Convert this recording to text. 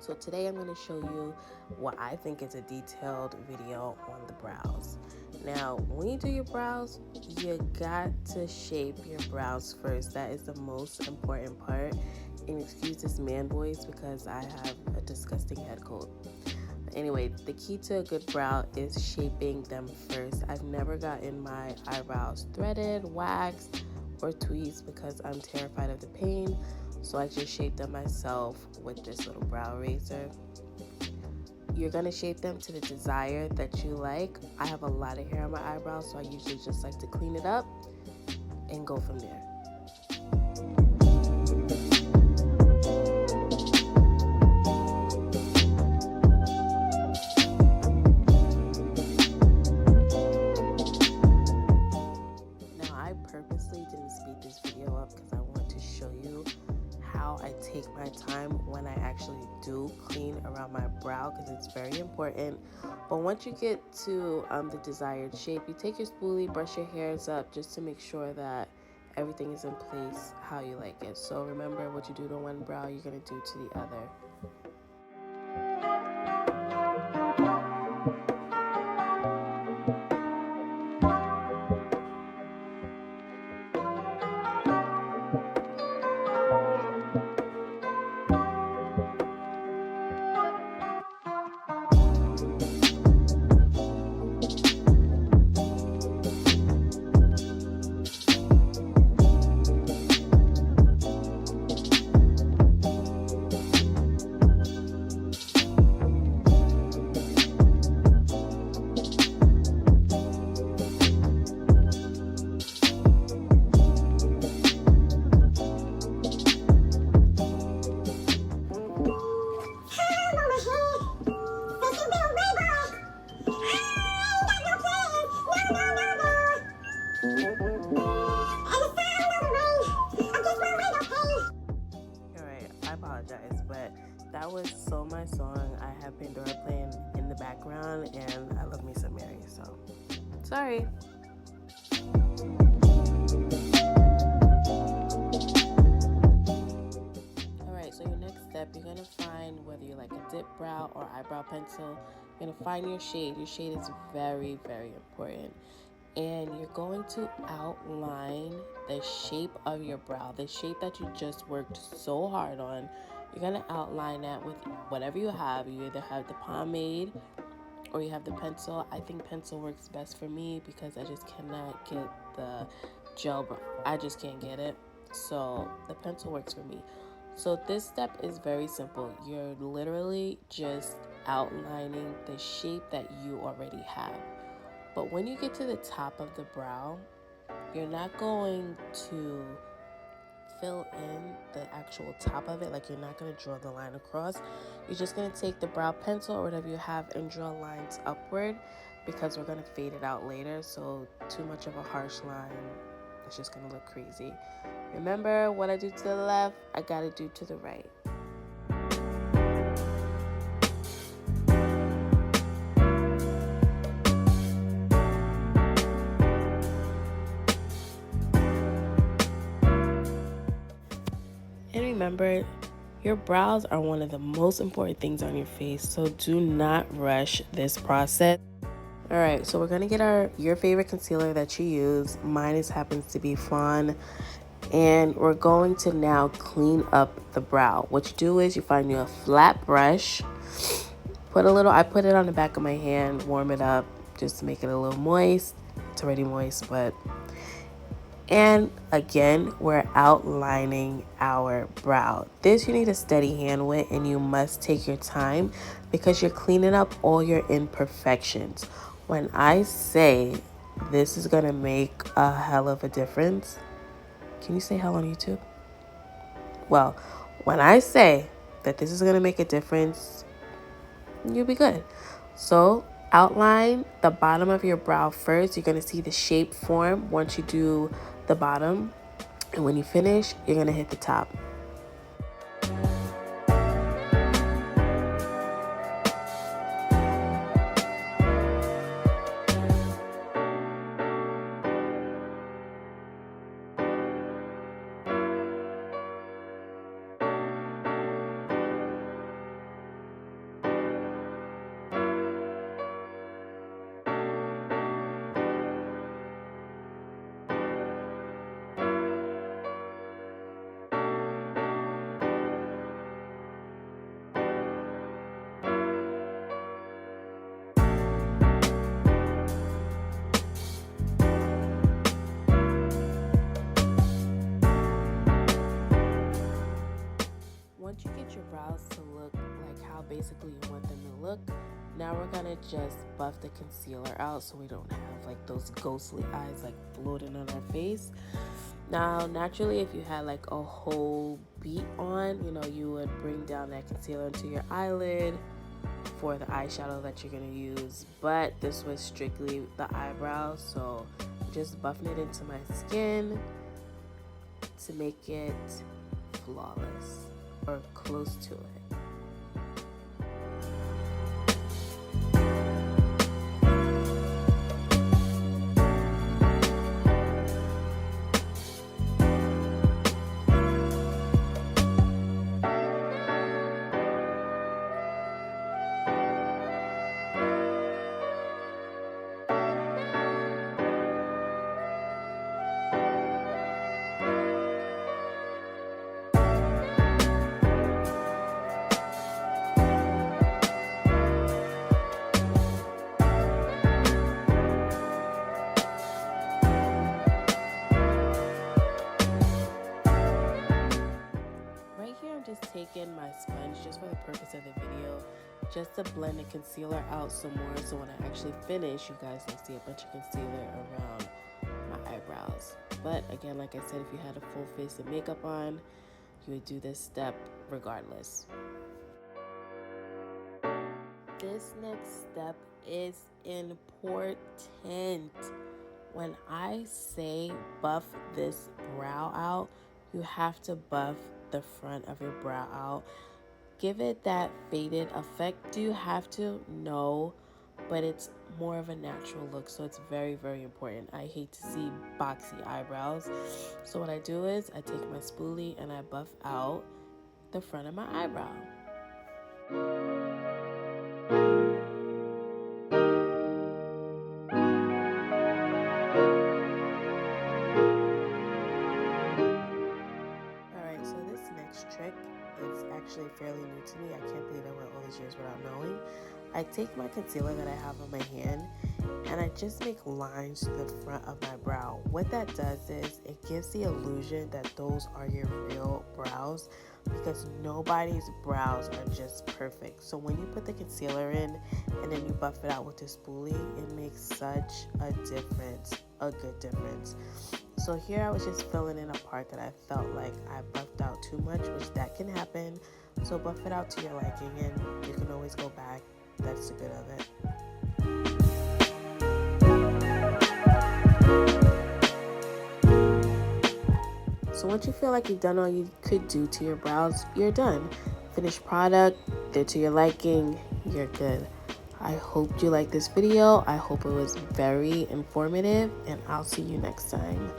So today I'm going to show you what I think is a detailed video on the brows. Now, when you do your brows, you got to shape your brows first. That is the most important part. And excuse this man voice because I have a disgusting head cold. Anyway, the key to a good brow is shaping them first. I've never gotten my eyebrows threaded, waxed, or tweezed because I'm terrified of the pain. So I just shape them myself with this little brow razor. You're gonna shape them to the desire that you like. I have a lot of hair on my eyebrows, so I usually just like to clean it up and go from there. I purposely didn't speed this video up because I want to show you how I take my time when I actually do clean around my brow, because it's very important. But once you get to the desired shape, you take your spoolie, brush your hairs up just to make sure that everything is in place how you like it. So remember, what you do to one brow, you're going to do to the other. But that was So My Song. I have Pandora playing in the background, and I love me some Mary, so sorry. Alright, so your next step, you're going to find whether you like a dip brow or eyebrow pencil. You're going to find your shade. Your shade is very, very important. And you're going to outline the shape of your brow, the shape that you just worked so hard on. You're going to outline that with whatever you have. You either have the pomade or you have the pencil. I think pencil works best for me because I just cannot get the gel brow. I just can't get it. So the pencil works for me. So this step is very simple. You're literally just outlining the shape that you already have. But when you get to the top of the brow, you're not going to fill in the actual top of it. Like, you're not going to draw the line across. You're just going to take the brow pencil or whatever you have and draw lines upward, because we're going to fade it out later. So too much of a harsh line, it's just going to look crazy. Remember, what I do to the left, I got to do to the right. And remember, your brows are one of the most important things on your face, so do not rush this process. All right, so we're gonna get your favorite concealer that you use. Mine happens to be Fawn, and we're going to now clean up the brow. What you do is you find you a flat brush, I put it on the back of my hand, warm it up just to make it a little moist. It's already moist, and again, we're outlining our brow. This you need a steady hand with, and you must take your time because you're cleaning up all your imperfections. When I say this is gonna make a hell of a difference, can you say hell on YouTube? Well, when I say that this is gonna make a difference, you'll be good. So outline the bottom of your brow first. You're going to see the shape form once you do the bottom, and when you finish, you're going to hit the top. now we're gonna just buff the concealer out so we don't have like those ghostly eyes like floating on our face. Now, naturally, if you had like a whole beat on, you know, you would bring down that concealer into your eyelid for the eyeshadow that you're gonna use, but this was strictly the eyebrows, so just buffing it into my skin to make it flawless or close to it. Taking my sponge just for the purpose of the video, just to blend the concealer out some more, so when I actually finish, you guys will see a bunch of concealer around my eyebrows. But again, like I said, if you had a full face of makeup on, you would do this step regardless. This next step is important. When I say buff this brow out, you have to buff the front of your brow out. Give it that faded effect. Do you have to? No, but it's more of a natural look, so it's very, very important. I hate to see boxy eyebrows, so what I do is I take my spoolie and I buff out the front of my eyebrow. Trick is actually fairly new to me. I can't believe I went all these years without knowing. I take my concealer that I have on my hand and I just make lines to the front of my brow. What that does is it gives the illusion that those are your real brows, because nobody's brows are just perfect. So when you put the concealer in and then you buff it out with the spoolie, it makes such a difference, a good difference. So here I was just filling in a part that I felt like I buffed out too much, which that can happen. So buff it out to your liking and you can always go back. That's the good of it. So once you feel like you've done all you could do to your brows, you're done. Finished product, they're to your liking, you're good. I hope you liked this video. I hope it was very informative, and I'll see you next time.